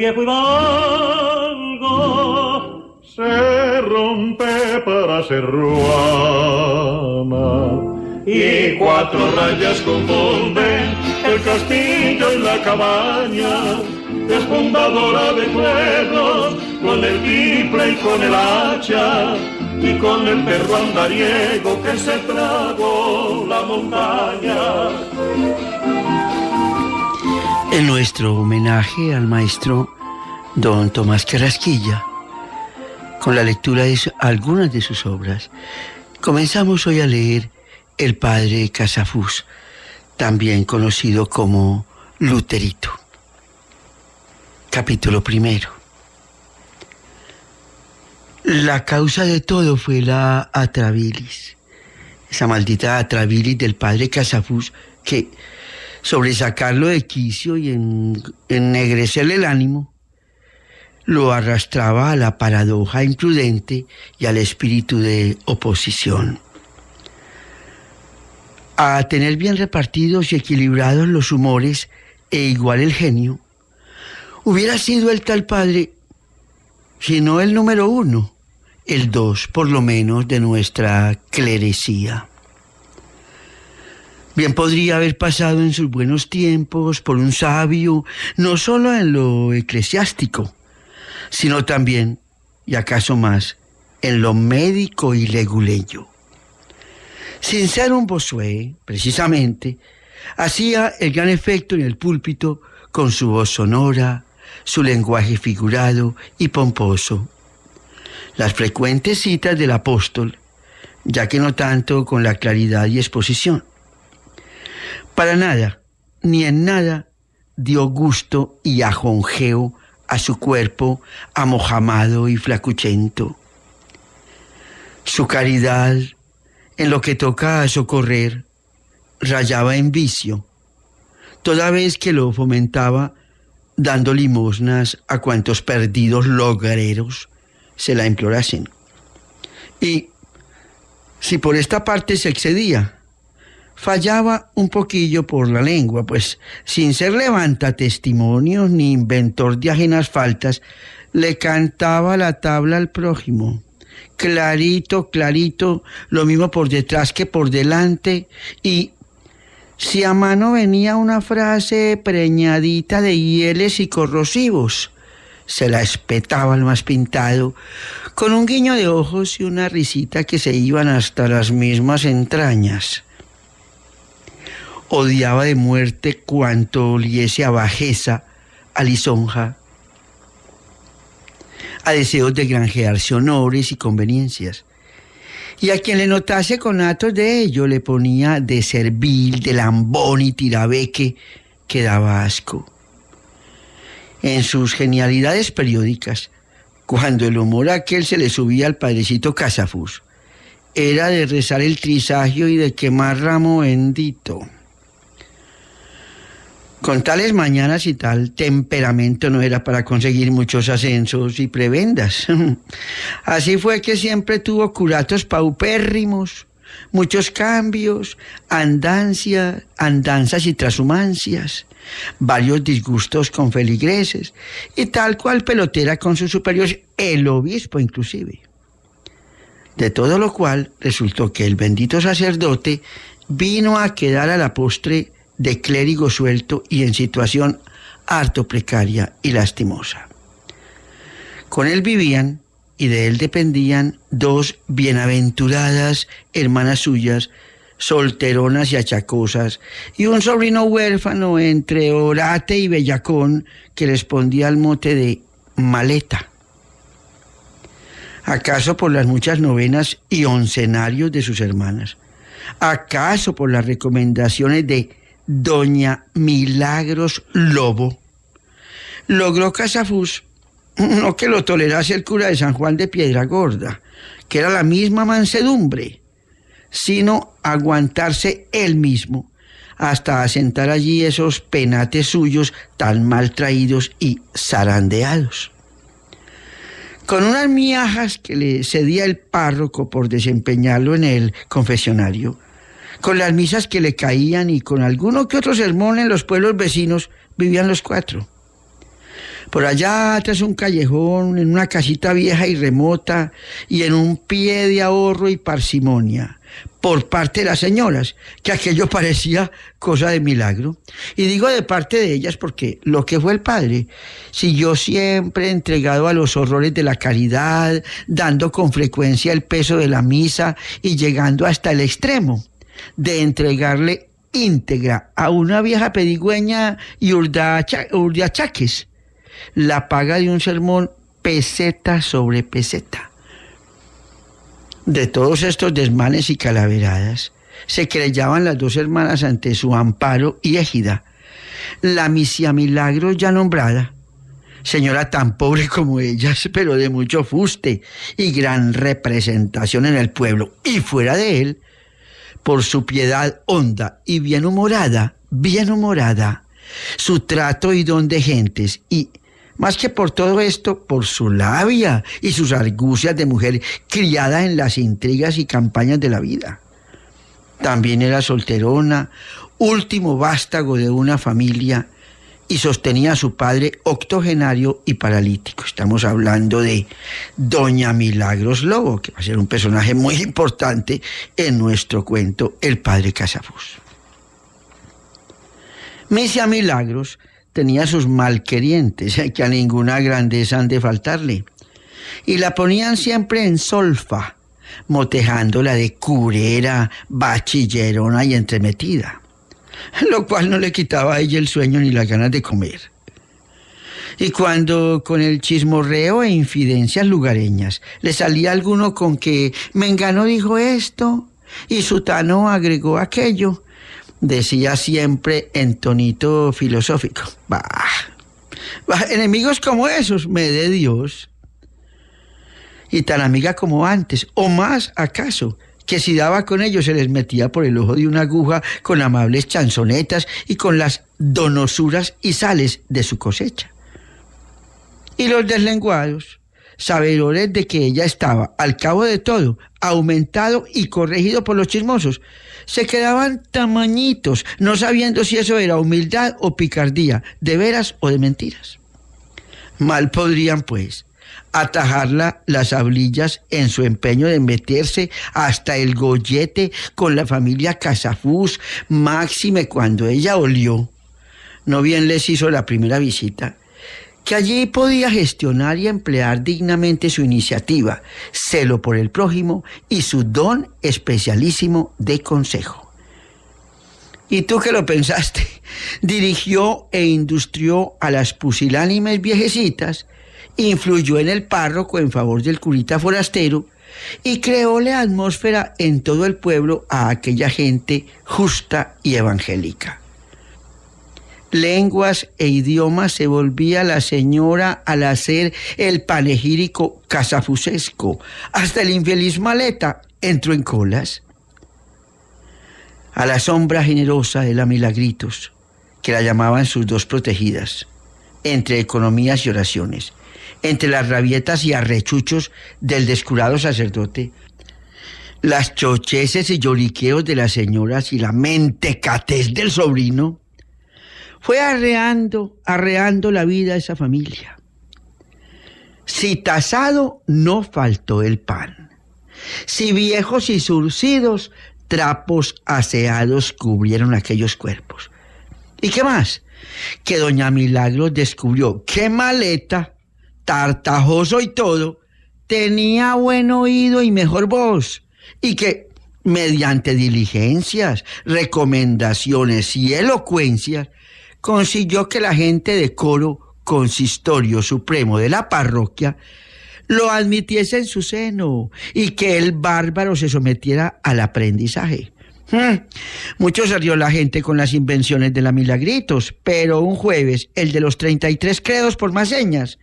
viejo hidalgo se rompe para ser ruana. Y 4 rayas componen el castillo y la cabaña. Es fundadora de pueblos con el tiple y con el hacha y con el perro andariego que se tragó la montaña. En nuestro homenaje al maestro don Tomás Carrasquilla, con la lectura de algunas de sus obras, comenzamos hoy a leer El Padre Casafús, también conocido como Luterito. Capítulo 1. La causa de todo fue la atrabilis, esa maldita atrabilis del padre Casafús que, sobre sacarlo de quicio y ennegrecerle el ánimo, lo arrastraba a la paradoja imprudente y al espíritu de oposición. A tener bien repartidos y equilibrados los humores e igual el genio, hubiera sido el tal padre, si no el número 1, el 2 por lo menos de nuestra clerecía. Bien podría haber pasado en sus buenos tiempos por un sabio, no solo en lo eclesiástico, sino también, y acaso más, en lo médico y leguleyo. Sin ser un Bossuet, precisamente, hacía el gran efecto en el púlpito con su voz sonora, su lenguaje figurado y pomposo. Las frecuentes citas del apóstol, ya que no tanto con la claridad y exposición. Para nada, ni en nada, dio gusto y ajonjeo a su cuerpo amojamado y flacuchento. Su caridad, en lo que toca a socorrer, rayaba en vicio, toda vez que lo fomentaba dando limosnas a cuantos perdidos logreros se la implorasen. Y si por esta parte se excedía, fallaba un poquillo por la lengua, pues sin ser levanta testimonios ni inventor de ajenas faltas, le cantaba la tabla al prójimo. Clarito, clarito, lo mismo por detrás que por delante, y si a mano venía una frase preñadita de hieles y corrosivos, se la espetaba al más pintado, con un guiño de ojos y una risita que se iban hasta las mismas entrañas. Odiaba de muerte cuanto oliese a bajeza, a lisonja, a deseos de granjearse honores y conveniencias. Y a quien le notase conatos de ello le ponía de servil, de lambón y tirabeque que daba asco. En sus genialidades periódicas, cuando el humor aquel se le subía al padrecito Casafús, era de rezar el trisagio y de quemar ramo bendito. Con tales mañanas y tal temperamento no era para conseguir muchos ascensos y prebendas. Así fue que siempre tuvo curatos paupérrimos, muchos cambios, andanzas y trashumancias, varios disgustos con feligreses y tal cual pelotera con sus superiores, el obispo inclusive. De todo lo cual resultó que el bendito sacerdote vino a quedar a la postre de clérigo suelto y en situación harto precaria y lastimosa. Con él vivían y de él dependían 2 bienaventuradas hermanas suyas, solteronas y achacosas, y un sobrino huérfano entre orate y bellacón que respondía al mote de maleta. ¿Acaso por las muchas novenas y oncenarios de sus hermanas? ¿Acaso por las recomendaciones de doña Milagros Lobo? Logró Casafús, no que lo tolerase el cura de San Juan de Piedragorda, que era la misma mansedumbre, sino aguantarse él mismo hasta asentar allí esos penates suyos tan mal traídos y zarandeados. Con unas miajas que le cedía el párroco por desempeñarlo en el confesionario, con las misas que le caían y con alguno que otro sermón en los pueblos vecinos, vivían los 4. Por allá tras un callejón, en una casita vieja y remota, y en un pie de ahorro y parsimonia, por parte de las señoras, que aquello parecía cosa de milagro. Y digo de parte de ellas porque lo que fue el padre siguió siempre entregado a los horrores de la caridad, dando con frecuencia el peso de la misa y llegando hasta el extremo de entregarle íntegra a una vieja pedigüeña y urdiachaques la paga de un sermón peseta sobre peseta. De todos estos desmanes y calaveradas se querellaban las dos hermanas ante su amparo y égida. La misia Milagros ya nombrada, señora tan pobre como ellas, pero de mucho fuste y gran representación en el pueblo y fuera de él, por su piedad honda y bien humorada, su trato y don de gentes, y más que por todo esto, por su labia y sus argucias de mujer criada en las intrigas y campañas de la vida. También era solterona, último vástago de una familia, y sostenía a su padre octogenario y paralítico. Estamos hablando de doña Milagros Lobo, que va a ser un personaje muy importante en nuestro cuento El Padre Casafús. Misia Milagros tenía sus malquerientes, que a ninguna grandeza han de faltarle, y la ponían siempre en solfa, motejándola de curera, bachillerona y entremetida, lo cual no le quitaba a ella el sueño ni las ganas de comer. Y cuando con el chismorreo e infidencias lugareñas le salía alguno con que Mengano dijo esto y Sutano agregó aquello, decía siempre en tonito filosófico: bah, enemigos como esos, me dé Dios. Y tan amiga como antes, o más acaso, que si daba con ellos se les metía por el ojo de una aguja con amables chanzonetas y con las donosuras y sales de su cosecha. Y los deslenguados, sabedores de que ella estaba, al cabo de todo, aumentado y corregido por los chismosos, se quedaban tamañitos, no sabiendo si eso era humildad o picardía, de veras o de mentiras. Mal podrían, pues, atajarla las hablillas en su empeño de meterse hasta el gollete con la familia Casafús, máxime cuando ella olió, no bien les hizo la primera visita, que allí podía gestionar y emplear dignamente su iniciativa, celo por el prójimo y su don especialísimo de consejo. ¿Y tú qué lo pensaste? Dirigió e industrió a las pusilánimes viejecitas, influyó en el párroco en favor del curita forastero y creóle atmósfera en todo el pueblo a aquella gente justa y evangélica. Lenguas e idiomas se volvía la señora al hacer el panegírico casafusesco. Hasta el infeliz Maleta entró en colas. A la sombra generosa de la Milagritos, que la llamaban sus dos protegidas, entre economías y oraciones, entre las rabietas y arrechuchos del descurado sacerdote, las chocheces y lloriqueos de las señoras y la mentecatez del sobrino, fue arreando la vida a esa familia. Si tasado, no faltó el pan. Si viejos y surcidos, trapos aseados cubrieron aquellos cuerpos. ¿Y qué más? Que doña Milagros descubrió que Maleta, tartajoso y todo, tenía buen oído y mejor voz, y que mediante diligencias, recomendaciones y elocuencias, consiguió que la gente de coro consistorio supremo de la parroquia lo admitiese en su seno y que el bárbaro se sometiera al aprendizaje. Mucho se rió la gente con las invenciones de la Milagritos, pero un jueves, el de los 33 credos por más señas,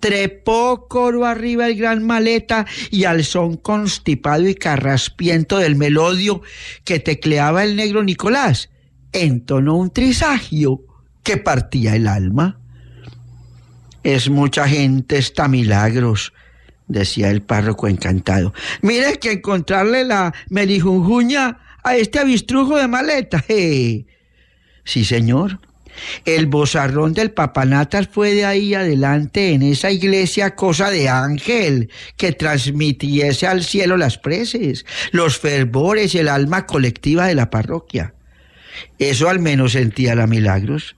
trepó coro arriba el gran Maleta y al son constipado y carraspiento del melodio que tecleaba el negro Nicolás, entonó un trisagio que partía el alma. Es mucha gente esta Milagros, decía el párroco encantado. Mire que encontrarle la melijunjuña a este avistrujo de Maleta. Sí, señor. El vozarrón del papanatas fue de ahí adelante en esa iglesia cosa de ángel que transmitiese al cielo las preces, los fervores y el alma colectiva de la parroquia. Eso al menos sentía la Milagros.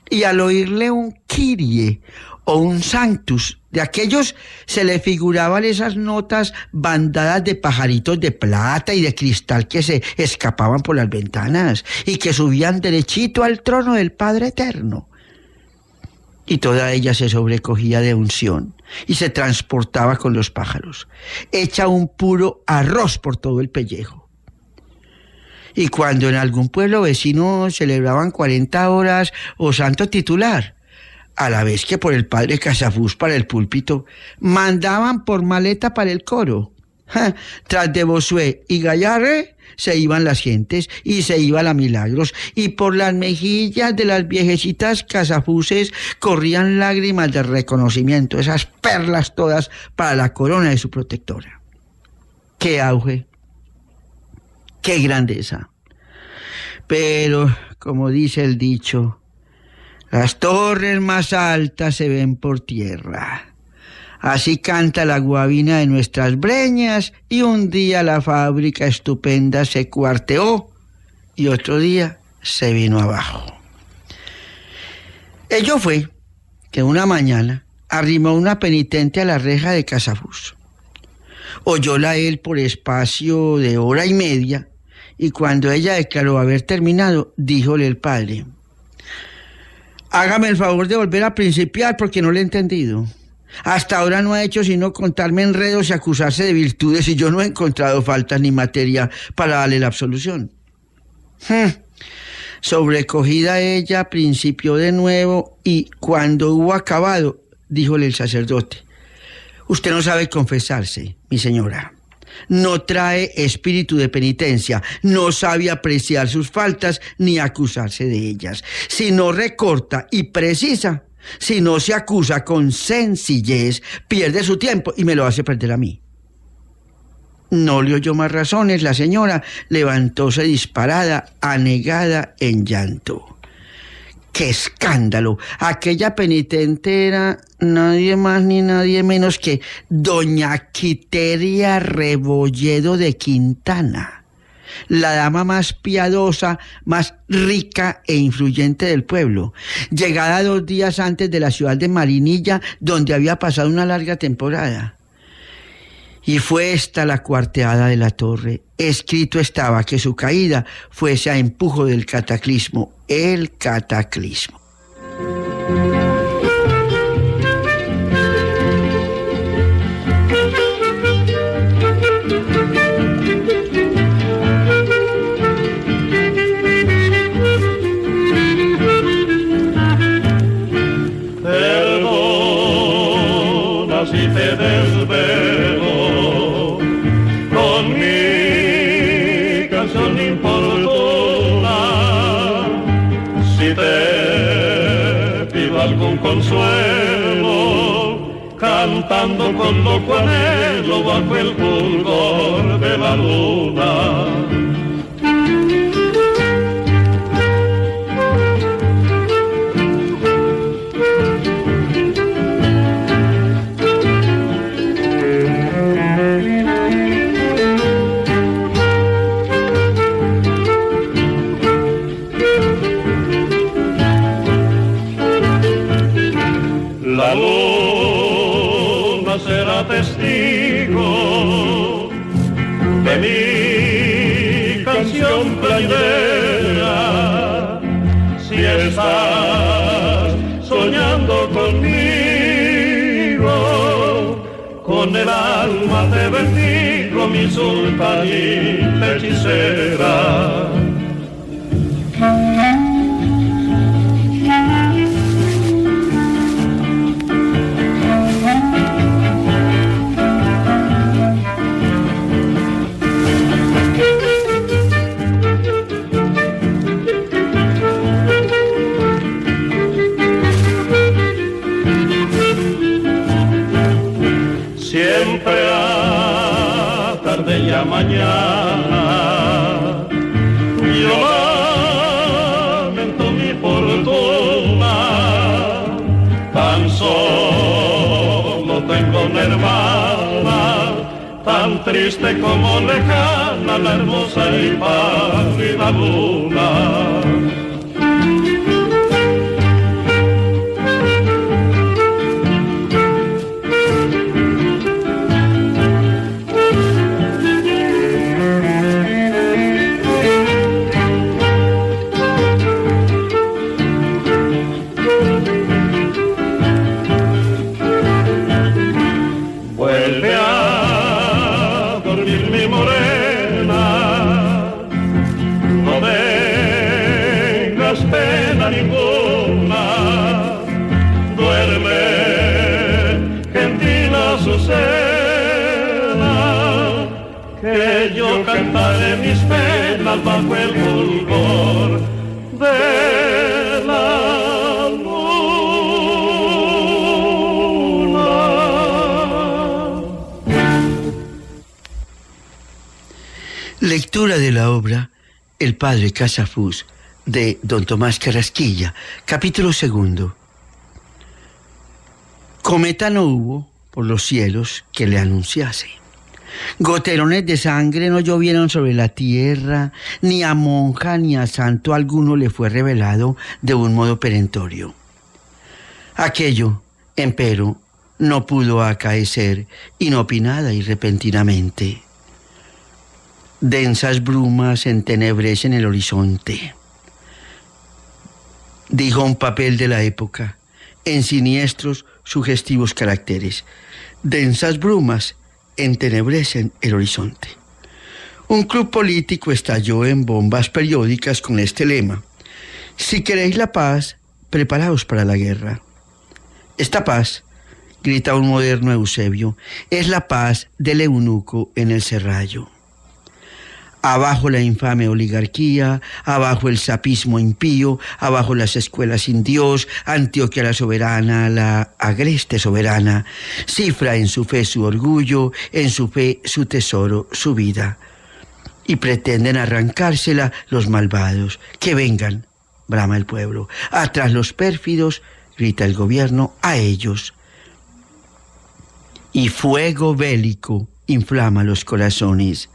Y al oírle un Kyrie o un Sanctus, de aquellos se le figuraban esas notas bandadas de pajaritos de plata y de cristal que se escapaban por las ventanas y que subían derechito al trono del Padre Eterno. Y toda ella se sobrecogía de unción y se transportaba con los pájaros, hecha un puro arroz por todo el pellejo. Y cuando en algún pueblo vecino celebraban 40 horas o santo titular, a la vez que por el padre Casafús para el púlpito, mandaban por maleta para el coro. Tras de Bosué y Gallarre se iban las gentes y se iba la Milagros, y por las mejillas de las viejecitas Casafuses corrían lágrimas de reconocimiento, esas perlas todas para la corona de su protectora. ¡Qué auge! ¡Qué grandeza! Pero, como dice el dicho, las torres más altas se ven por tierra. Así canta la guabina de nuestras breñas, y un día la fábrica estupenda se cuarteó y otro día se vino abajo. Ello fue que una mañana arrimó una penitente a la reja de Casafús. Oyóla él por espacio de hora y media, y cuando ella declaró haber terminado, díjole el padre: hágame el favor de volver a principiar porque no le he entendido. Hasta ahora no ha hecho sino contarme enredos y acusarse de virtudes, y yo no he encontrado faltas ni materia para darle la absolución. Sobrecogida ella, principió de nuevo, y cuando hubo acabado, díjole el sacerdote: usted no sabe confesarse, mi señora. No trae espíritu de penitencia, no sabe apreciar sus faltas ni acusarse de ellas. Si no recorta y precisa, si no se acusa con sencillez, pierde su tiempo y me lo hace perder a mí. No le oyó más razones, la señora levantóse disparada, anegada en llanto. ¡Qué escándalo! Aquella penitente era nadie más ni nadie menos que doña Quiteria Rebolledo de Quintana, la dama más piadosa, más rica e influyente del pueblo, llegada 2 días antes de la ciudad de Marinilla, donde había pasado una larga temporada. Y fue esta la cuarteada de la torre. Escrito estaba que su caída fuese a empujo del cataclismo, el cataclismo. Perdona si te desvelo con mi canción importuna, si te pido algún consuelo, cantando con loco anhelo bajo el fulgor de la luna. La luna será testigo de mi canción plañidera. Si estás soñando conmigo, con el alma te bendigo, mi sultanita hechicera. Siempre a tarde y a mañana yo lamento mi fortuna. hermana, tan triste como lejana la hermosa y pálida luna. Que yo cantaré mis penas bajo el fulgor de la luna. Lectura de la obra El Padre Casafús de don Tomás Carrasquilla, capítulo 2. Cometa no hubo por los cielos que le anunciase. Goterones de sangre no llovieron sobre la tierra, ni a monja ni a santo alguno le fue revelado de un modo perentorio. Aquello, empero, no pudo acaecer inopinada y repentinamente. Densas brumas entenebrecen el horizonte, dijo un papel de la época, en siniestros, sugestivos caracteres. Densas brumas entenebrecen el horizonte. Un club político estalló en bombas periódicas con este lema: si queréis la paz, preparaos para la guerra. Esta paz, grita un moderno Eusebio, es la paz del eunuco en el serrallo. Abajo la infame oligarquía, abajo el sapismo impío, abajo las escuelas sin Dios, Antioquia la soberana, la agreste soberana, cifra en su fe su orgullo, en su fe su tesoro, su vida. Y pretenden arrancársela los malvados. Que vengan, brama el pueblo. Atrás los pérfidos, grita el gobierno, a ellos. Y fuego bélico inflama los corazones.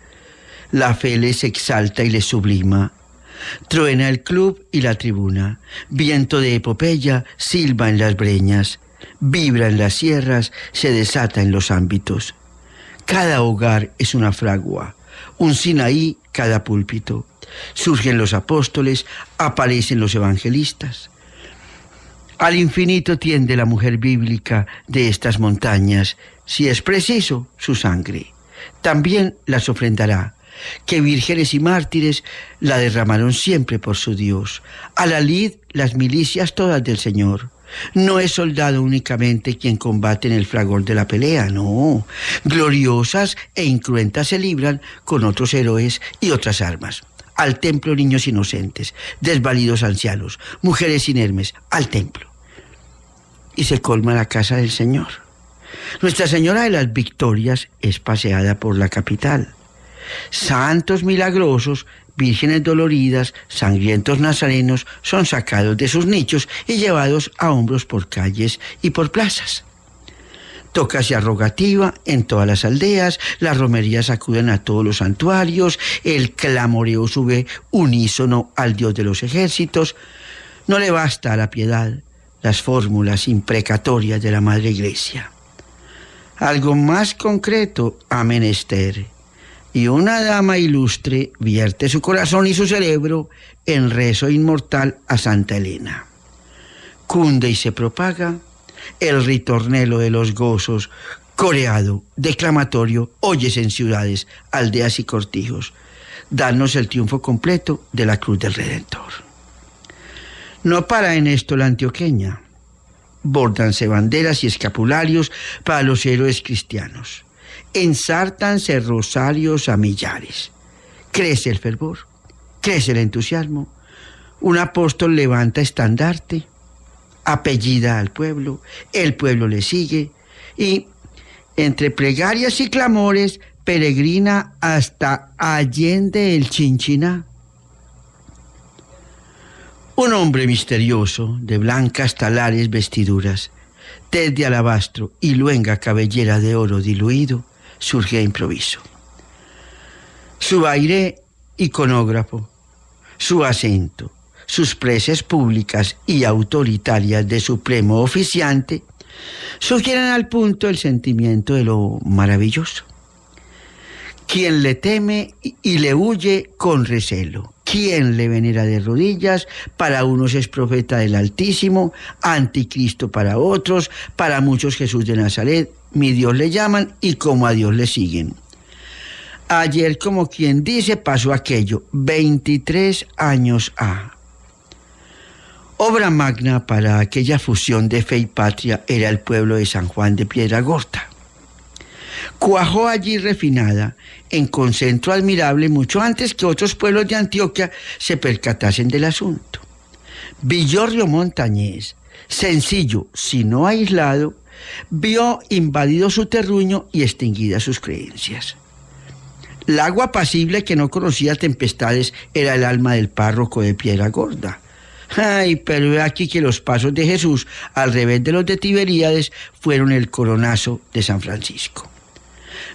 La fe les exalta y les sublima. Truena el club y la tribuna. Viento de epopeya silba en las breñas. Vibra en las sierras, se desata en los ámbitos. Cada hogar es una fragua, un Sinaí cada púlpito. Surgen los apóstoles, aparecen los evangelistas. Al infinito tiende la mujer bíblica de estas montañas, si es preciso, su sangre. También las ofrendará, que vírgenes y mártires la derramaron siempre por su Dios. A la lid las milicias todas del Señor. No es soldado únicamente quien combate en el fragor de la pelea, no. Gloriosas e incruentas se libran con otros héroes y otras armas. Al templo niños inocentes, desvalidos ancianos, mujeres inermes, al templo. Y se colma la casa del Señor. Nuestra Señora de las Victorias es paseada por la capital. Santos milagrosos, vírgenes doloridas, sangrientos nazarenos son sacados de sus nichos y llevados a hombros por calles y por plazas. Tócase arrogativa en todas las aldeas, las romerías acuden a todos los santuarios, el clamoreo sube unísono al Dios de los ejércitos. No le basta a la piedad las fórmulas imprecatorias de la Madre Iglesia. Algo más concreto ha menester. Y una dama ilustre vierte su corazón y su cerebro en rezo inmortal a Santa Elena. Cunde y se propaga el ritornelo de los gozos, coreado, declamatorio, óyese en ciudades, aldeas y cortijos. Danos el triunfo completo de la cruz del Redentor. No para en esto la antioqueña. Bórdanse banderas y escapularios para los héroes cristianos. Ensártanse rosarios a millares. Crece el fervor, crece el entusiasmo. Un apóstol levanta estandarte, apellida al pueblo, el pueblo le sigue y, entre plegarias y clamores, peregrina hasta Allende el Chinchiná. Un hombre misterioso, de blancas talares vestiduras, tez de alabastro y luenga cabellera de oro diluido, surge de improviso. Su aire iconógrafo, su acento, sus preces públicas y autoritarias de supremo oficiante sugieren al punto el sentimiento de lo maravilloso. Quien le teme y le huye con recelo, quien le venera de rodillas, para unos es profeta del Altísimo, anticristo para otros, para muchos Jesús de Nazaret, mi Dios le llaman y como a Dios le siguen. Ayer, como quien dice, pasó aquello, 23 años ha. Obra magna para aquella fusión de fe y patria era el pueblo de San Juan de Piedragorta. Cuajó allí refinada, en concentro admirable, mucho antes que otros pueblos de Antioquia se percatasen del asunto. Villorrio Montañés, sencillo, si no aislado, vio invadido su terruño y extinguidas sus creencias. El agua apacible que no conocía tempestades era el alma del párroco de Piedragorta. Ay, pero he aquí que los pasos de Jesús, al revés de los de Tiberíades, fueron el coronazo de San Francisco.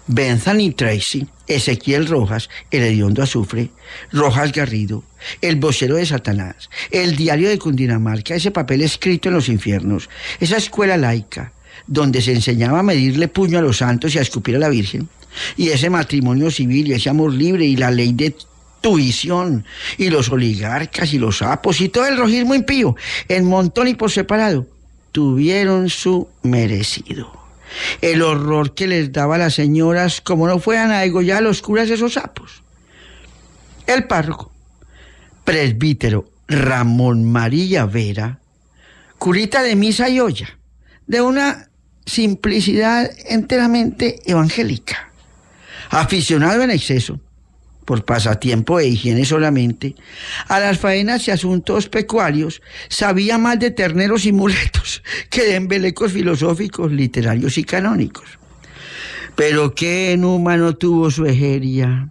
Bethany Tracy, Ezequiel Rojas, el hediondo azufre, Rojas Garrido, el vocero de Satanás, el diario de Cundinamarca, ese papel escrito en los infiernos, esa escuela laica, donde se enseñaba a medirle puño a los santos y a escupir a la Virgen, y ese matrimonio civil y ese amor libre y la ley de tuición, y los oligarcas y los sapos y todo el rojismo impío, en montón y por separado, tuvieron su merecido. El horror que les daba a las señoras como no fueran a degollar a los curas esos sapos. El párroco, presbítero Ramón María Vera, curita de misa y olla, de una simplicidad enteramente evangélica, aficionado en exceso, por pasatiempo e higiene solamente, a las faenas y asuntos pecuarios, sabía más de terneros y muletos que de embelecos filosóficos, literarios y canónicos. Pero qué inhumano tuvo su ejeria.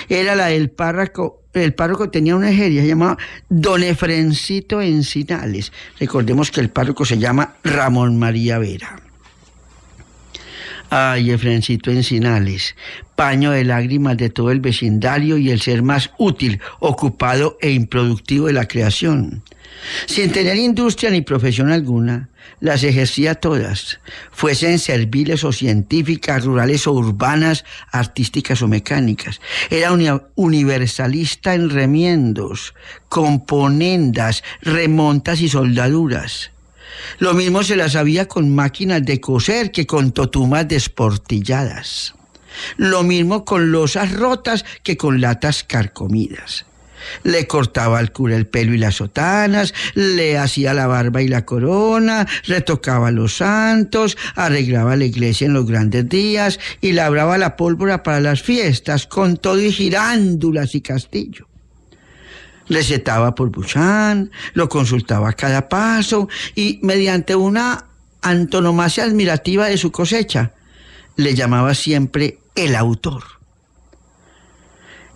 Era la del párroco. El párroco tenía una ejeria llamada Don Efrencito Encinales. Recordemos que el párroco se llama Ramón María Vera. Ay, Efrencito Encinales, paño de lágrimas de todo el vecindario y el ser más útil, ocupado e improductivo de la creación. Sin tener industria ni profesión alguna, las ejercía todas, fuesen serviles o científicas, rurales o urbanas, artísticas o mecánicas. Era universalista en remiendos, componendas, remontas y soldaduras. Lo mismo se las sabía con máquinas de coser que con totumas desportilladas. Lo mismo con losas rotas que con latas carcomidas. Le cortaba al cura el pelo y las sotanas, le hacía la barba y la corona, retocaba los santos, arreglaba la iglesia en los grandes días y labraba la pólvora para las fiestas, con todo y girándulas y castillo. Recetaba por Buchan, lo consultaba a cada paso y, mediante una antonomasia admirativa de su cosecha, le llamaba siempre el autor.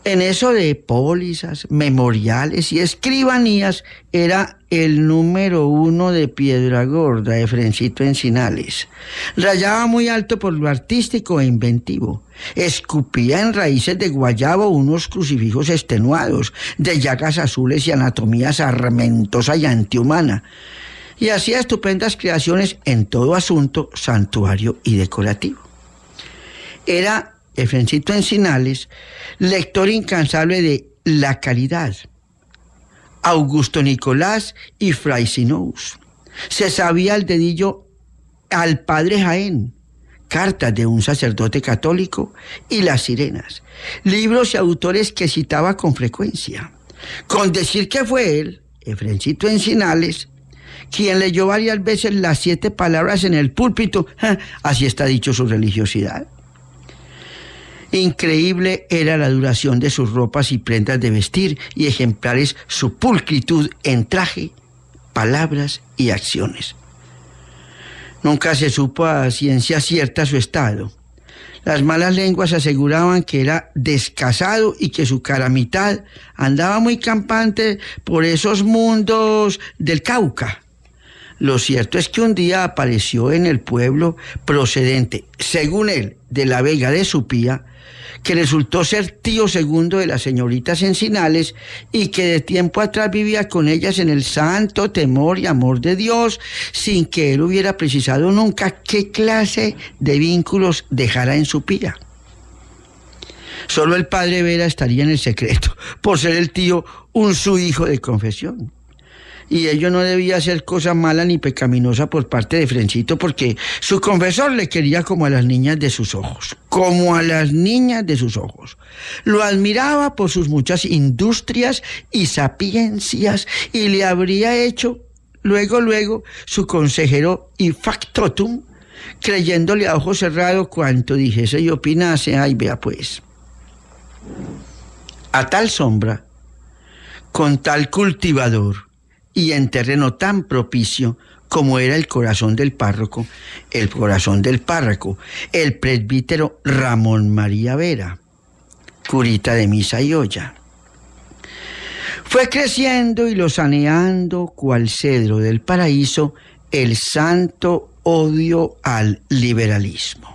En eso de pólizas, memoriales y escribanías era el número 1 de Piedragorta, Efrencito Encinales. Rayaba muy alto por lo artístico e inventivo. Escupía en raíces de guayabo unos crucifijos extenuados, de llagas azules y anatomía sarmentosa y antihumana. Y hacía estupendas creaciones en todo asunto santuario y decorativo. Era Efrencito Encinales, lector incansable de La Caridad, Augusto Nicolás y Fray Sinous. Se sabía al dedillo al Padre Jaén, cartas de un sacerdote católico y Las Sirenas, libros y autores que citaba con frecuencia. Con decir que fue él, Efrencito Encinales, quien leyó varias veces las 7 palabras en el púlpito, así está dicho su religiosidad. Increíble era la duración de sus ropas y prendas de vestir y ejemplares su pulcritud en traje, palabras y acciones. Nunca se supo a ciencia cierta su estado. Las malas lenguas aseguraban que era descasado y que su cara mitad andaba muy campante por esos mundos del Cauca. Lo cierto es que un día apareció en el pueblo procedente, según él, de la Vega de Supía, que resultó ser tío segundo de las señoritas Encinales y que de tiempo atrás vivía con ellas en el santo temor y amor de Dios, sin que él hubiera precisado nunca qué clase de vínculos dejara en Supía. Solo el padre Vera estaría en el secreto, por ser el tío su hijo de confesión. Y ello no debía ser cosa mala ni pecaminosa por parte de Frencito, porque su confesor le quería como a las niñas de sus ojos, como a las niñas de sus ojos. Lo admiraba por sus muchas industrias y sapiencias, y le habría hecho luego su consejero y factotum, creyéndole a ojo cerrado cuanto dijese y opinase. Ay, vea pues. A tal sombra, con tal cultivador, y en terreno tan propicio como era el corazón del párroco, el presbítero Ramón María Vera, curita de misa y olla. Fue creciendo y lozaneando cual cedro del paraíso el santo odio al liberalismo.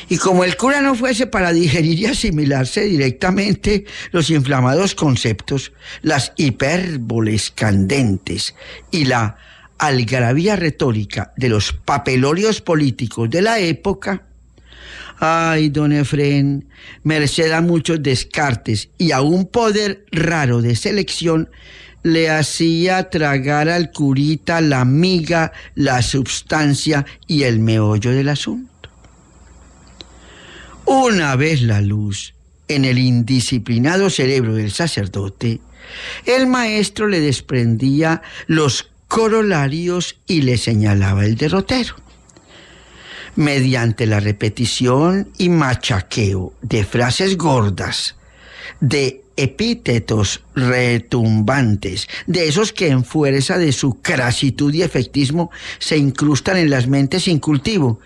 Y como el cura no fuese para digerir y asimilarse directamente los inflamados conceptos, las hipérboles candentes y la algarabía retórica de los papelorios políticos de la época, ay, don Efrén, merced a muchos descartes y a un poder raro de selección, le hacía tragar al curita la miga, la substancia y el meollo del asunto. Una vez la luz en el indisciplinado cerebro del sacerdote, el maestro le desprendía los corolarios y le señalaba el derrotero. Mediante la repetición y machaqueo de frases gordas, de epítetos retumbantes, de esos que en fuerza de su crasitud y efectismo se incrustan en las mentes sin cultivo,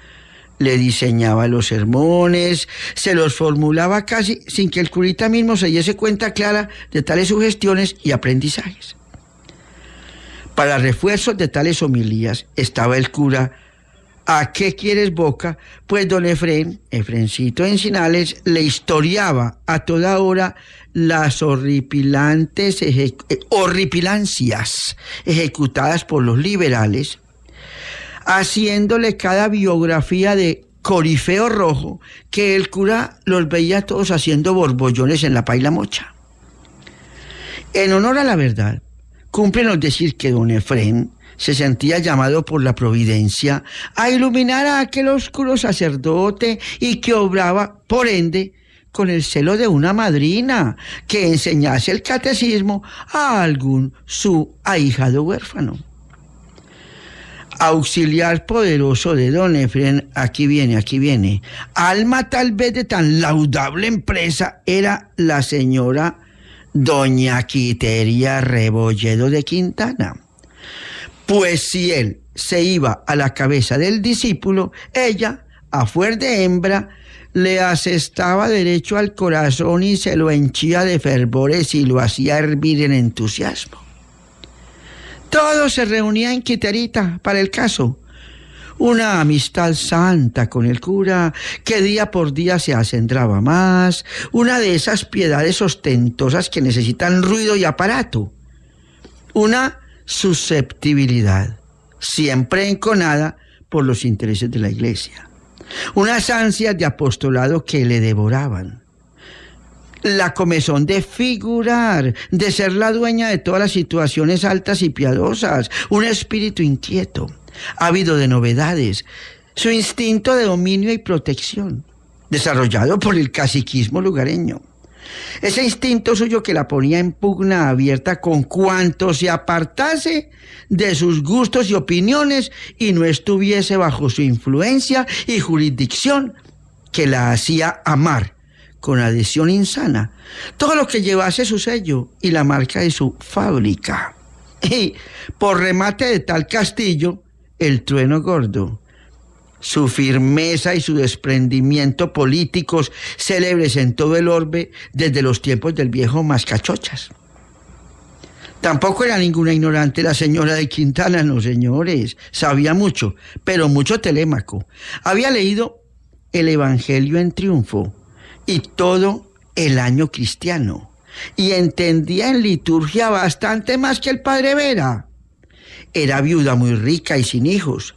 le diseñaba los sermones, se los formulaba casi sin que el curita mismo se diese cuenta clara de tales sugestiones y aprendizajes. Para refuerzos de tales homilías estaba el cura. ¿A qué quieres boca? Pues don Efrencito Encinales, le historiaba a toda hora las horripilancias ejecutadas por los liberales, haciéndole cada biografía de corifeo rojo que el cura los veía todos haciendo borbollones en la paila mocha. En honor a la verdad, cúmplenos decir que don Efrén se sentía llamado por la providencia a iluminar a aquel oscuro sacerdote y que obraba, por ende, con el celo de una madrina que enseñase el catecismo a algún su ahijado huérfano. Auxiliar poderoso de don Efrén, aquí viene. Alma tal vez de tan laudable empresa era la señora doña Quiteria Rebolledo de Quintana. Pues si él se iba a la cabeza del discípulo, ella, a fuer de hembra, le asestaba derecho al corazón y se lo henchía de fervores y lo hacía hervir en entusiasmo. Todo se reunía en Quiterita para el caso. Una amistad santa con el cura que día por día se acendraba más, una de esas piedades ostentosas que necesitan ruido y aparato, una susceptibilidad siempre enconada por los intereses de la iglesia, unas ansias de apostolado que le devoraban, la comezón de figurar, de ser la dueña de todas las situaciones altas y piadosas, un espíritu inquieto, ávido de novedades, su instinto de dominio y protección, desarrollado por el caciquismo lugareño. Ese instinto suyo que la ponía en pugna abierta con cuanto se apartase de sus gustos y opiniones y no estuviese bajo su influencia y jurisdicción, que la hacía amar con adhesión insana todo lo que llevase su sello y la marca de su fábrica. Y por remate de tal castillo, el trueno gordo, su firmeza y su desprendimiento políticos célebres en todo el orbe desde los tiempos del viejo Mascachochas. Tampoco era ninguna ignorante la señora de Quintana, no señores. Sabía mucho, pero mucho Telémaco. Había leído el Evangelio en Triunfo y todo el año cristiano. Y entendía en liturgia bastante más que el padre Vera. Era viuda muy rica y sin hijos.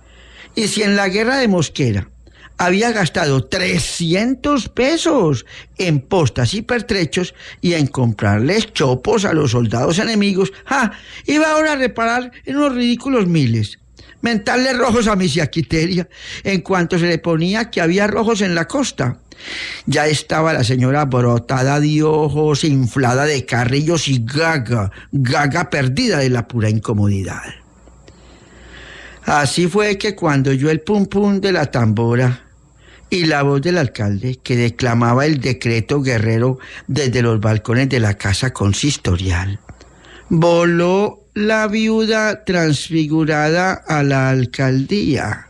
Y si en la guerra de Mosquera había gastado 300 pesos en postas y pertrechos y en comprarles chopos a los soldados enemigos, iba ahora a reparar en unos ridículos miles. Mentarle rojos a Misia Quiteria en cuanto se le ponía que había rojos en la costa. Ya estaba la señora brotada de ojos, inflada de carrillos y gaga perdida de la pura incomodidad. Así fue que cuando oyó el pum pum de la tambora y la voz del alcalde que declamaba el decreto guerrero desde los balcones de la casa consistorial, voló la viuda transfigurada a la alcaldía.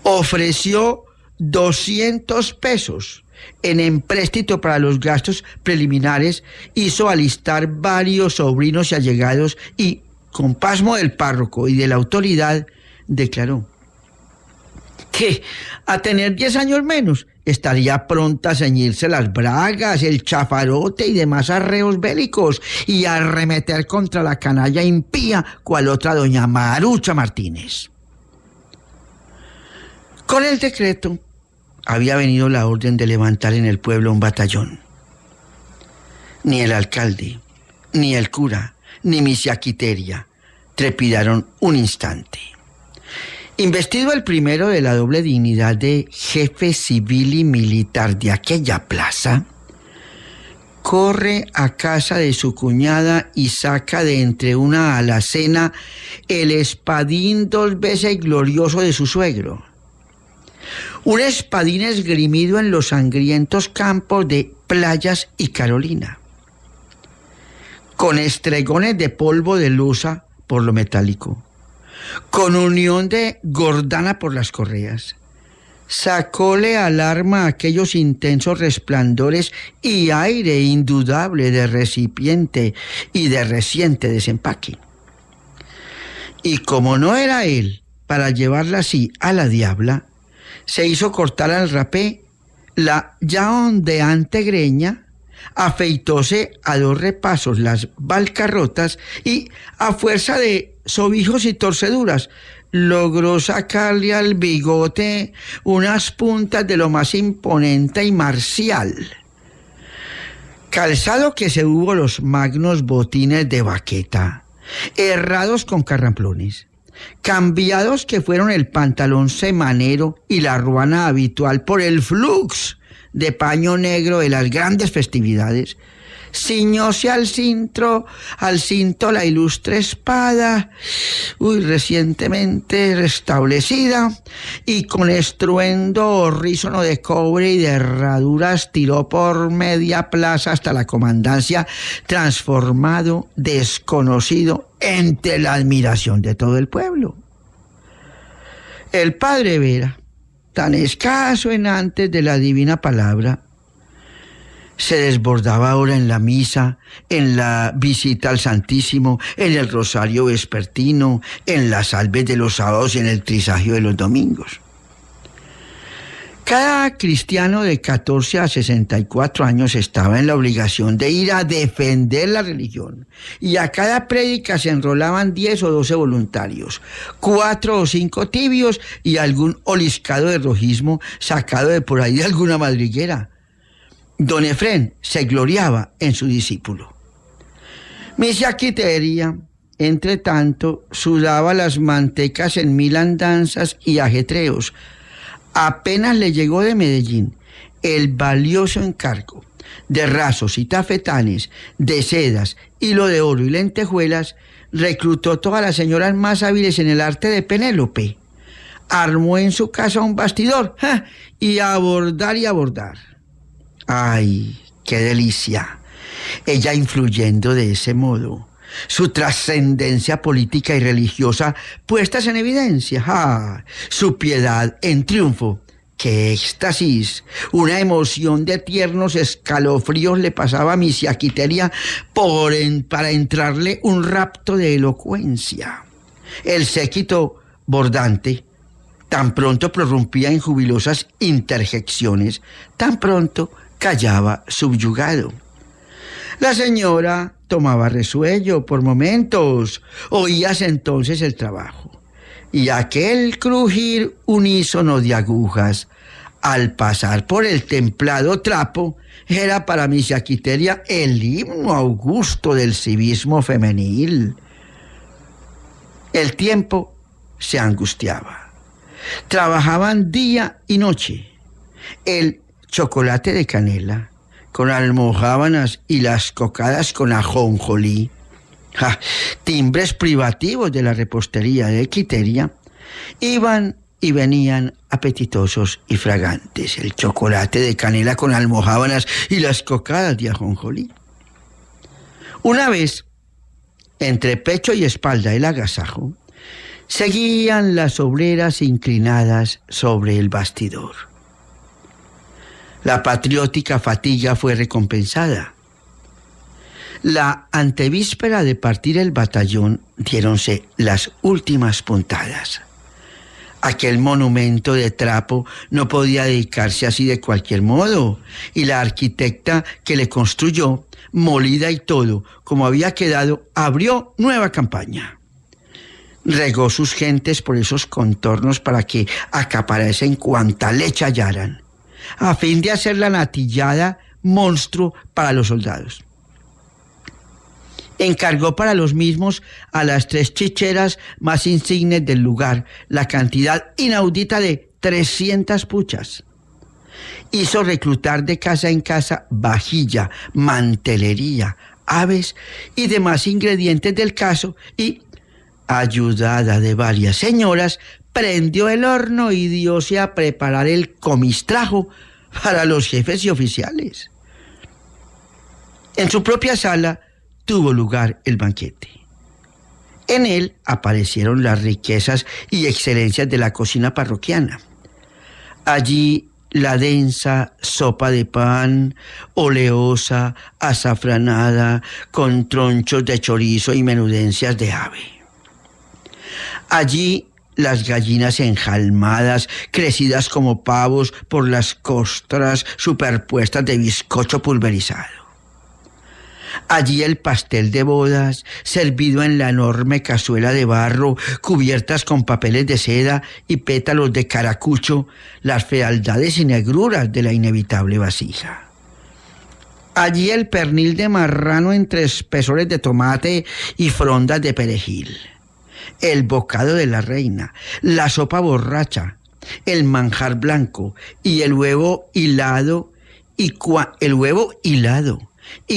Ofreció 200 pesos en empréstito para los gastos preliminares, hizo alistar varios sobrinos y allegados y, con pasmo del párroco y de la autoridad, declaró que a tener 10 años menos estaría pronta a ceñirse las bragas, el chafarote y demás arreos bélicos y a arremeter contra la canalla impía cual otra doña Marucha Martínez. Con el decreto había venido la orden de levantar en el pueblo un batallón. Ni el alcalde, ni el cura, ni Misia Quiteria trepidaron un instante. Investido el primero de la doble dignidad de jefe civil y militar de aquella plaza, corre a casa de su cuñada y saca de entre una alacena el espadín 2 veces glorioso de su suegro. Un espadín esgrimido en los sangrientos campos de Playas y Carolina, con estregones de polvo de lusa por lo metálico, con unión de gordana por las correas. Sacóle al arma aquellos intensos resplandores y aire indudable de recipiente y de reciente desempaque. Y como no era él para llevarla así a la diabla, se hizo cortar al rapé la ya ondeante greña, afeitóse a 2 repasos las balcarrotas y, a fuerza de sobijos y torceduras, logró sacarle al bigote unas puntas de lo más imponente y marcial. Calzado que se hubo los magnos botines de baqueta, herrados con carramplones, cambiados que fueron el pantalón semanero y la ruana habitual por el flux de paño negro de las grandes festividades, ciñóse al cinto la ilustre espada, recientemente restablecida, y con estruendo horrísono de cobre y de herraduras tiró por media plaza hasta la comandancia, transformado, desconocido, entre la admiración de todo el pueblo. El padre Vera, tan escaso en antes de la divina palabra, se desbordaba ahora en la misa, en la visita al Santísimo, en el rosario vespertino, en las salves de los sábados y en el trisagio de los domingos. Cada cristiano de 14 a 64 años estaba en la obligación de ir a defender la religión, y a cada prédica se enrolaban 10 o 12 voluntarios, 4 o 5 tibios y algún oliscado de rojismo sacado de por ahí de alguna madriguera. Don Efrén se gloriaba en su discípulo. Misia Quiteria, entre tanto, sudaba las mantecas en 1000 andanzas y ajetreos. Apenas le llegó de Medellín el valioso encargo de rasos y tafetanes, de sedas, hilo de oro y lentejuelas, reclutó todas las señoras más hábiles en el arte de Penélope, armó en su casa un bastidor y a bordar y a bordar. ¡Ay, qué delicia! Ella influyendo de ese modo, su trascendencia política y religiosa puestas en evidencia, su piedad en triunfo ¡Qué éxtasis! Una emoción de tiernos escalofríos le pasaba a Misia Quiteria para entrarle un rapto de elocuencia. El séquito bordante tan pronto prorrumpía en jubilosas interjecciones, tan pronto callaba subyugado. La señora tomaba resuello por momentos, oías entonces el trabajo. Y aquel crujir unísono de agujas al pasar por el templado trapo era para Misia Quiteria el himno augusto del civismo femenil. El tiempo se angustiaba. Trabajaban día y noche. El chocolate de canela con almojábanas y las cocadas con ajonjolí, timbres privativos de la repostería de Quiteria, iban y venían apetitosos y fragantes. El chocolate de canela con almojábanas y las cocadas de ajonjolí. Una vez, entre pecho y espalda el agasajo, seguían las obreras inclinadas sobre el bastidor. La patriótica fatiga fue recompensada. La antevíspera de partir el batallón diéronse las últimas puntadas. Aquel monumento de trapo no podía dedicarse así de cualquier modo, y la arquitecta que le construyó, molida y todo, como había quedado, abrió nueva campaña. Regó sus gentes por esos contornos para que acaparasen cuanta leche hallaran, a fin de hacer la natillada monstruo para los soldados. Encargó para los mismos a las 3 chicheras más insignes del lugar la cantidad inaudita de 300 puchas. Hizo reclutar de casa en casa vajilla, mantelería, aves y demás ingredientes del caso y, ayudada de varias señoras, prendió el horno y dióse a preparar el comistrajo para los jefes y oficiales. En su propia sala tuvo lugar el banquete. En él aparecieron las riquezas y excelencias de la cocina parroquiana. Allí la densa sopa de pan, oleosa, azafranada, con tronchos de chorizo y menudencias de ave. Allí las gallinas enjalmadas, crecidas como pavos por las costras superpuestas de bizcocho pulverizado. Allí el pastel de bodas, servido en la enorme cazuela de barro, cubiertas con papeles de seda y pétalos de caracucho, las fealdades y negruras de la inevitable vasija. Allí el pernil de marrano entre espesores de tomate y frondas de perejil. El bocado de la reina, la sopa borracha, el manjar blanco y el huevo hilado y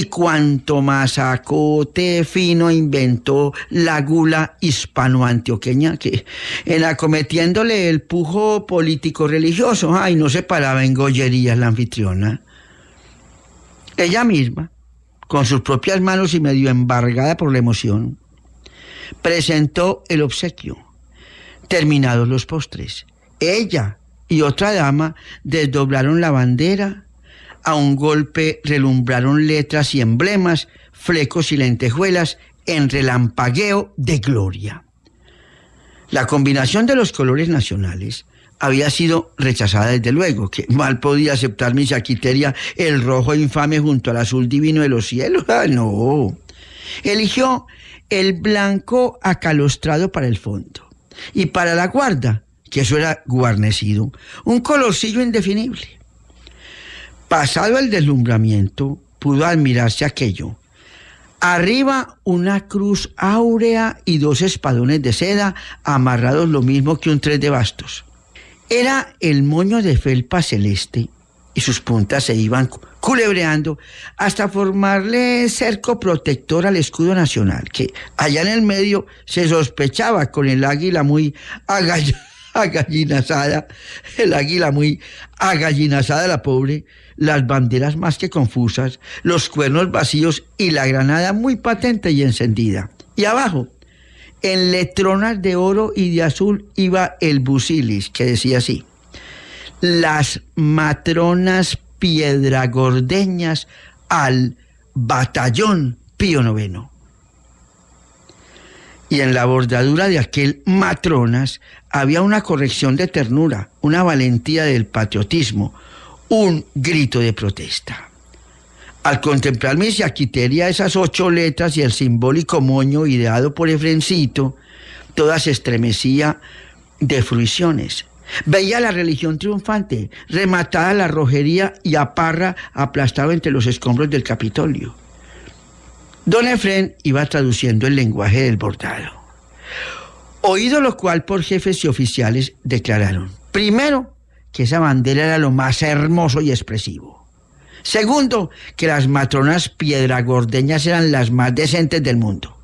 cuanto masacote fino inventó la gula hispano-antioqueña que, en acometiéndole el pujo político-religioso, no se paraba en gollerías la anfitriona. Ella misma, con sus propias manos y medio embargada por la emoción, presentó el obsequio. Terminados los postres, ella y otra dama desdoblaron la bandera. A un golpe relumbraron letras y emblemas, flecos y lentejuelas en relampagueo de gloria. La combinación de los colores nacionales había sido rechazada desde luego, que mal podía aceptar Misia Quiteria el rojo infame junto al azul divino de los cielos. No. Eligió el blanco acalostrado para el fondo y para la guarda, que eso era guarnecido, un colorcillo indefinible. Pasado el deslumbramiento, pudo admirarse aquello. Arriba una cruz áurea y 2 espadones de seda amarrados lo mismo que un 3 de bastos. Era el moño de felpa celeste y sus puntas se iban culebreando hasta formarle cerco protector al escudo nacional, que allá en el medio se sospechaba con el águila muy agallinazada, la pobre, las banderas más que confusas, los cuernos vacíos y la granada muy patente y encendida. Y abajo, en letronas de oro y de azul, iba el busilis, que decía así: las matronas piedragordeñas al batallón Pío IX. Y en la bordadura de aquel matronas había una corrección de ternura, una valentía del patriotismo, un grito de protesta. Al contemplar Misia Quiteria esas 8 letras y el simbólico moño ideado por Efrencito, toda se estremecía de fruiciones. Veía la religión triunfante, rematada la rojería y a Parra aplastado entre los escombros del Capitolio. Don Efrén iba traduciendo el lenguaje del bordado. Oído lo cual por jefes y oficiales declararon, primero, que esa bandera era lo más hermoso y expresivo. Segundo, que las matronas piedragordeñas eran las más decentes del mundo.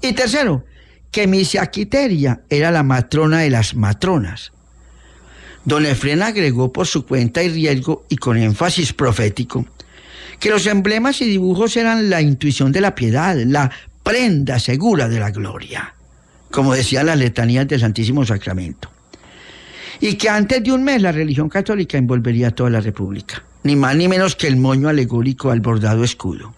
Y tercero, que Misia Quiteria era la matrona de las matronas. Don Efrén agregó por su cuenta y riesgo y con énfasis profético que los emblemas y dibujos eran la intuición de la piedad, la prenda segura de la gloria, como decían las letanías del Santísimo Sacramento. Y que antes de un mes la religión católica envolvería a toda la República, ni más ni menos que el moño alegórico al bordado escudo.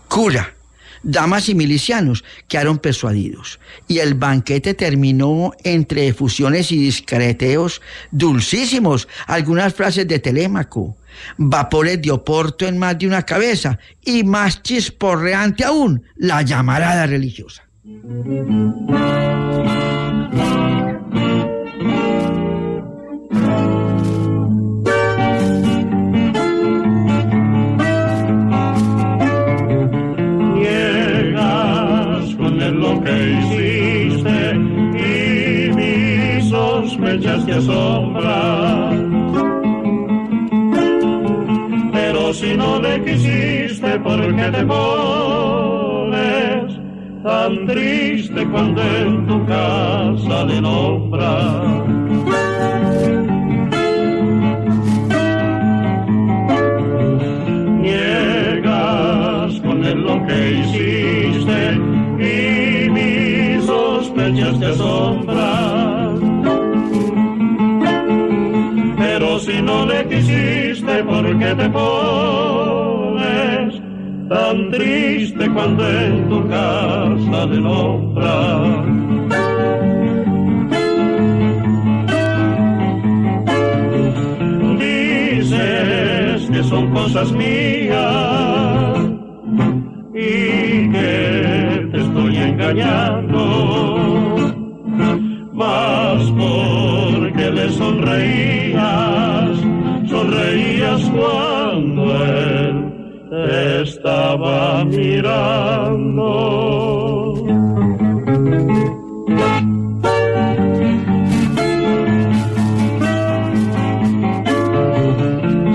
Cura, damas y milicianos quedaron persuadidos, y el banquete terminó entre efusiones y discreteos dulcísimos, algunas frases de Telémaco, vapores de Oporto en más de una cabeza, y más chisporreante aún, la llamarada religiosa. Lo que hiciste y mis sospechas te asombran, pero si no le quisiste, ¿por qué te pones tan triste cuando en tu casa le nombran? Niegas con él lo que hiciste y mis sospechas te asombran, pero si no le quisiste, ¿por qué te pones tan triste cuando en tu casa le nombran? Dices que son cosas mías y que te estoy engañando, mas porque le sonreías cuando él te estaba mirando.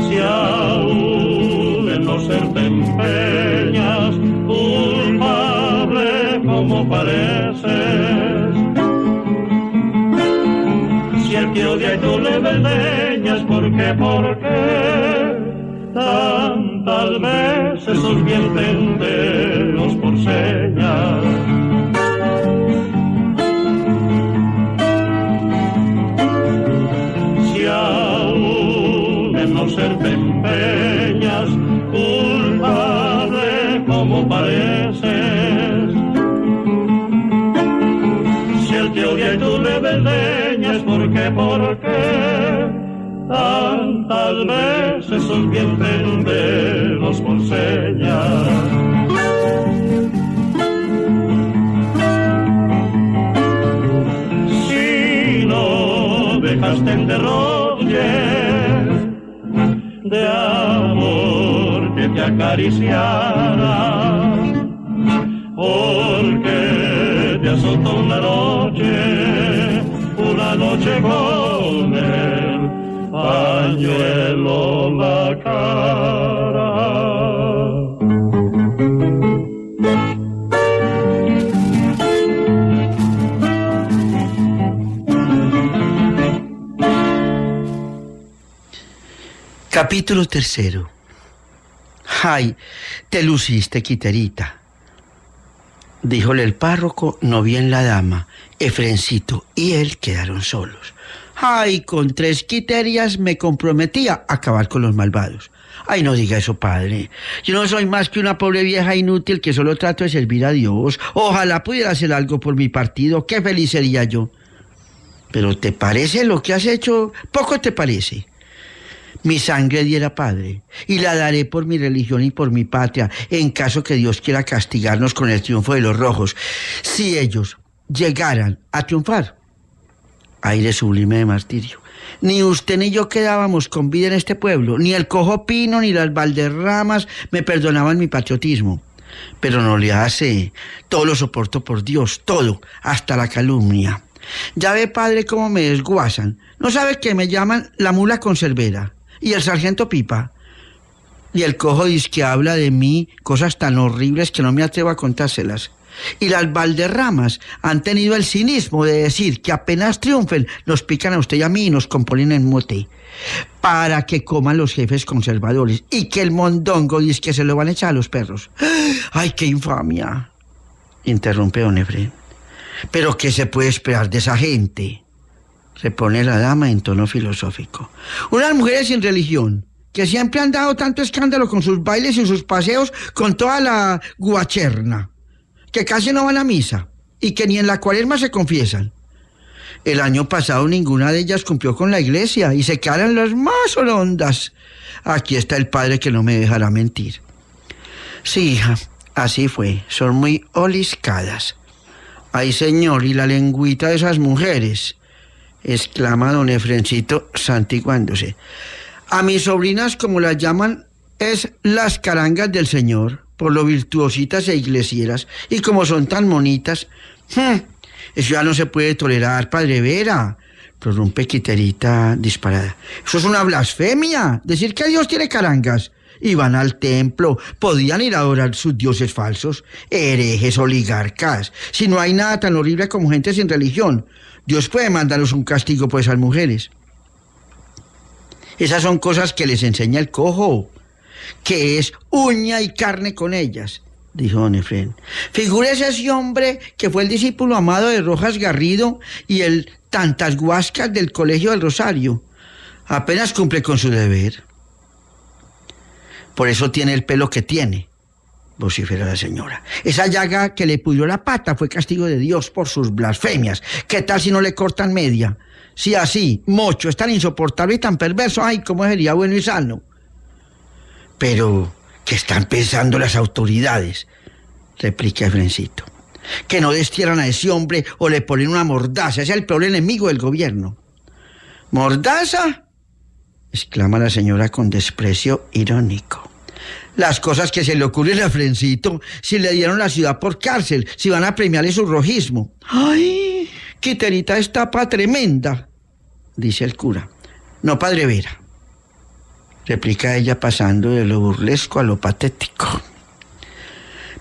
Si aún en no ser te empeñas, como pareces, si el que odia y tú le desdeñas, ¿por qué tantas veces os vi entenderos por señas? Si aún en no ser te empeñas, culpable como pareces, te odia y tú le desdeñas, ¿por qué tantas veces os vi entenderos por señas? Si no dejaste en derroche de amor que te acariciara, porque te azotó una noche con el pañuelo la cara. Capítulo 3. Ay, te luciste, Quiterita, díjole el párroco, no bien la dama. Efrencito y él quedaron solos. Ay, con 3 quiterias me comprometía a acabar con los malvados. Ay, no diga eso, padre. Yo no soy más que una pobre vieja inútil que solo trato de servir a Dios. Ojalá pudiera hacer algo por mi partido. Qué feliz sería yo. Pero ¿te parece lo que has hecho? Poco te parece. Mi sangre diera, padre, y la daré por mi religión y por mi patria, en caso que Dios quiera castigarnos con el triunfo de los rojos. Si ellos llegaran a triunfar, aire sublime de martirio. Ni usted ni yo quedábamos con vida en este pueblo, ni el cojo Pino ni las Valderramas me perdonaban mi patriotismo. Pero no le hace, todo lo soporto por Dios, todo, hasta la calumnia. Ya ve, padre, cómo me desguazan. ¿No sabe que me llaman la mula conservera y el sargento Pipa? Y el cojo dice que habla de mí cosas tan horribles que no me atrevo a contárselas. Y las Valderramas han tenido el cinismo de decir que apenas triunfen nos pican a usted y a mí y nos componen en mote para que coman los jefes conservadores, y que el mondongo dice que se lo van a echar a los perros. ¡Ay, qué infamia!, interrumpe don Efrén. ¿Pero qué se puede esperar de esa gente?, repone la dama en tono filosófico. Unas mujeres sin religión, que siempre han dado tanto escándalo con sus bailes y sus paseos con toda la guacherna, que casi no van a misa y que ni en la cuaresma se confiesan. El año pasado ninguna de ellas cumplió con la iglesia y se quedaron las más horondas. Aquí está el padre que no me dejará mentir. Sí, hija, así fue. Son muy oliscadas. Ay, señor, y la lengüita de esas mujeres, exclama don Efrencito santiguándose. A mis sobrinas, como las llaman, es las carangas del Señor, por lo virtuositas e iglesieras, y como son tan bonitas. Eso ya no se puede tolerar, padre Vera, prorrumpe Quiterita disparada. Eso es una blasfemia, decir que Dios tiene carangas. Y van al templo, podían ir a adorar sus dioses falsos, herejes, oligarcas. Si no hay nada tan horrible como gente sin religión, Dios puede mandarnos un castigo por esas mujeres. Esas son cosas que les enseña el cojo, que es uña y carne con ellas, dijo don Efrén. Figúrese ese hombre que fue el discípulo amado de Rojas Garrido y el tantas guascas del Colegio del Rosario. Apenas cumple con su deber. Por eso tiene el pelo que tiene, vocifera la señora. Esa llaga que le pudrió la pata fue castigo de Dios por sus blasfemias. ¿Qué tal si no le cortan media? Si así, mocho, es tan insoportable y tan perverso, ay, cómo sería bueno y sano. Pero, ¿qué están pensando las autoridades?, replica Efrencito. Que no destierran a ese hombre o le ponen una mordaza. Ese es el peor enemigo del gobierno. ¿Mordaza?, exclama la señora con desprecio irónico. Las cosas que se le ocurren a Efrencito, si le dieron la ciudad por cárcel, si van a premiarle su rojismo. ¡Ay, Quiterita es tapa tremenda!, dice el cura. No, padre Vera, replica ella pasando de lo burlesco a lo patético.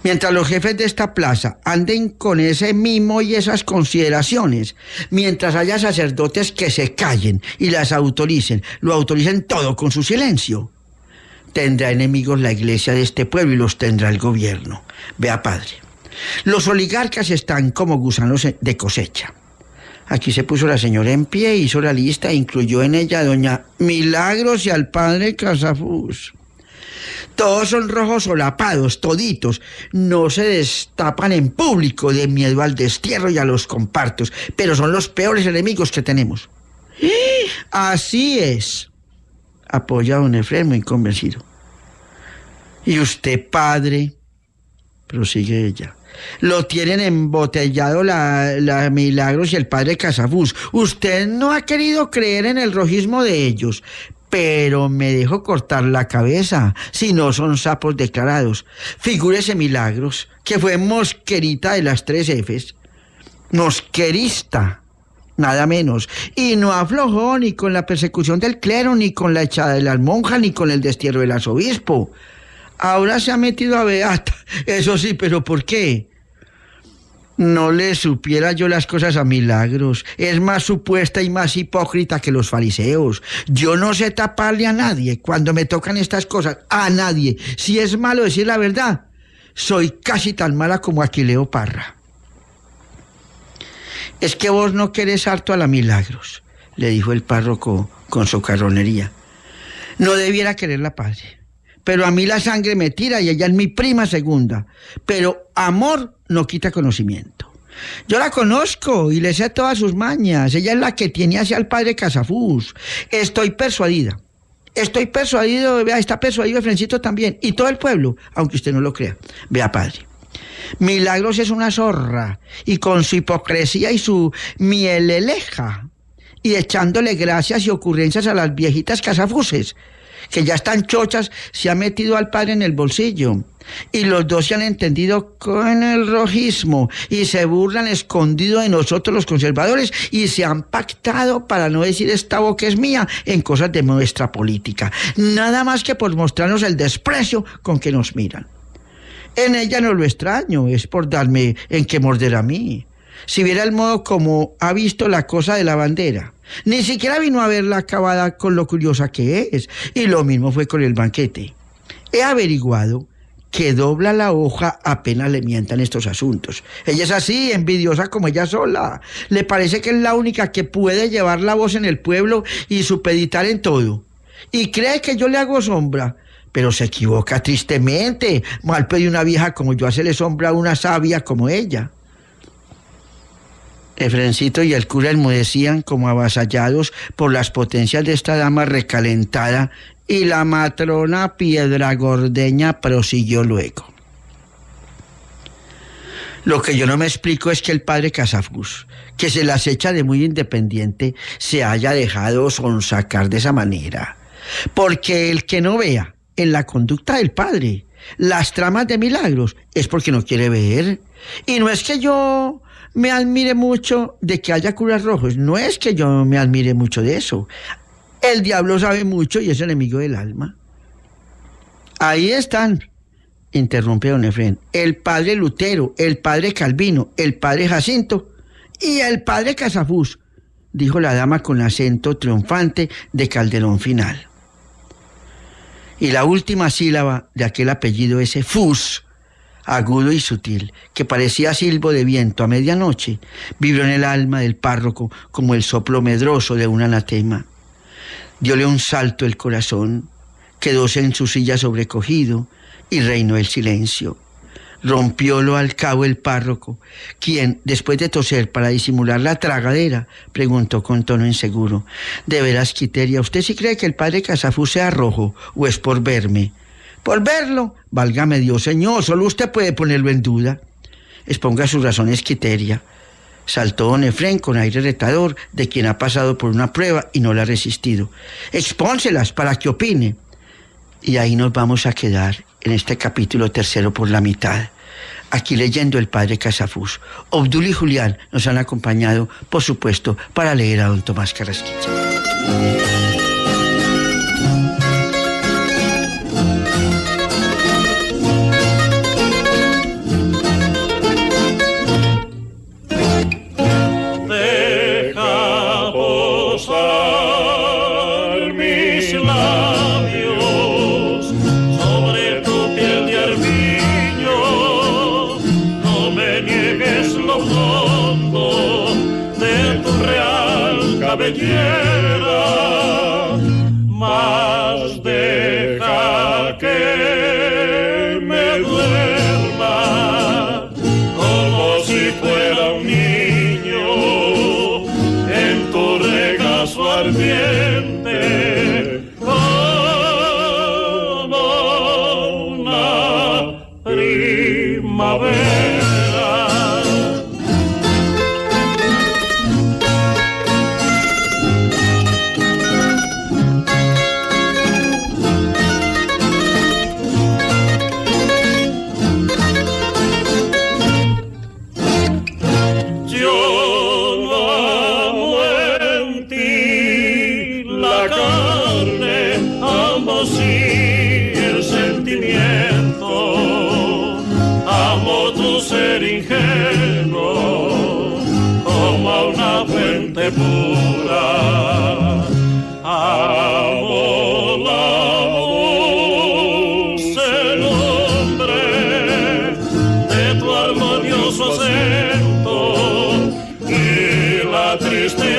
Mientras los jefes de esta plaza anden con ese mimo y esas consideraciones, mientras haya sacerdotes que se callen y las autoricen, lo autoricen todo con su silencio, tendrá enemigos la iglesia de este pueblo y los tendrá el gobierno. Vea, padre, los oligarcas están como gusanos de cosecha. Aquí se puso la señora en pie, hizo la lista e incluyó en ella a doña Milagros y al padre Casafús. Todos son rojos solapados, toditos. No se destapan en público de miedo al destierro y a los compartos, pero son los peores enemigos que tenemos. Así es, apoya don Efrén muy convencido. Y usted, padre, prosigue ella, lo tienen embotellado la Milagros y el padre Casafús. Usted no ha querido creer en el rojismo de ellos, pero me dejo cortar la cabeza si no son sapos declarados. Figúrese Milagros, que fue mosquerita de las 3 Fs. Mosquerista, nada menos. Y no aflojó ni con la persecución del clero, ni con la echada de las monjas, ni con el destierro del arzobispo. Ahora se ha metido a beata, eso sí, pero ¿por qué? No le supiera yo las cosas a Milagros. Es más supuesta y más hipócrita que los fariseos. Yo no sé taparle a nadie cuando me tocan estas cosas. A nadie. Si es malo decir la verdad, soy casi tan mala como Aquileo Parra. Es que vos no querés harto a la Milagros. le dijo el párroco con socarronería. No debiera quererla, padre, pero a mí la sangre me tira y ella es mi prima segunda. Pero amor no quita conocimiento. Yo la conozco y le sé todas sus mañas. Ella es la que tiene hacia el padre Casafús. Estoy persuadido, vea, está persuadido Efrencito también, y todo el pueblo, aunque usted no lo crea. Vea, padre, Milagros es una zorra, y con su hipocresía y su mieleleja, y echándole gracias y ocurrencias a las viejitas Casafuses, que ya están chochas, se ha metido al padre en el bolsillo. Y los dos se han entendido con el rojismo y se burlan escondido de nosotros los conservadores y se han pactado para no decir esta boca es mía en cosas de nuestra política. Nada más que por mostrarnos el desprecio con que nos miran. En ella no lo extraño, es por darme en qué morder a mí. Si viera el modo como ha visto la cosa de la bandera, ni siquiera vino a verla acabada con lo curiosa que es. Y lo mismo fue con el banquete. He averiguado que dobla la hoja apenas le mientan estos asuntos. Ella es así, envidiosa como ella sola. Le parece que es la única que puede llevar la voz en el pueblo y supeditar en todo. Y cree que yo le hago sombra, pero se equivoca tristemente. Mal puede una vieja como yo hacerle sombra a una sabia como ella. Efrencito y el cura enmudecían como avasallados por las potencias de esta dama recalentada, y la matrona Piedragordeña prosiguió luego. Lo que yo no me explico es que el padre Casafús, que se las echa de muy independiente, se haya dejado sonsacar de esa manera. Porque el que no vea en la conducta del padre las tramas de Milagros es porque no quiere ver. Y no es que yo me admire mucho de que haya curas rojos, no es que yo me admire mucho de eso. El diablo sabe mucho y es enemigo del alma. Ahí están, interrumpe don Efrén, el padre Lutero, el padre Calvino, el padre Jacinto y el padre Casafús, dijo la dama con acento triunfante de Calderón final. Y la última sílaba de aquel apellido, ese Fus, agudo y sutil, que parecía silbo de viento a medianoche, vibró en el alma del párroco como el soplo medroso de un anatema. Dióle un salto el corazón, quedóse en su silla sobrecogido y reinó el silencio. Rompiólo al cabo el párroco, quien, después de toser para disimular la tragadera, preguntó con tono inseguro: ¿De veras, Quiteria, usted sí cree que el padre Casafús sea rojo o es por verme? Por verlo, válgame Dios, señor, solo usted puede ponerlo en duda. Exponga sus razones, Quiteria. Saltó don Efrén con aire retador de quien ha pasado por una prueba y no la ha resistido. Expónselas para que opine. Y ahí nos vamos a quedar en este capítulo 3 por la mitad. Aquí leyendo el padre Casafús. Obdul y Julián nos han acompañado, por supuesto, para leer a don Tomás Carrasquilla. Más deja que me duerma como si fuera un niño en tu regazo ardiente, como una primavera.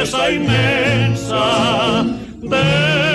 belleza inmensa de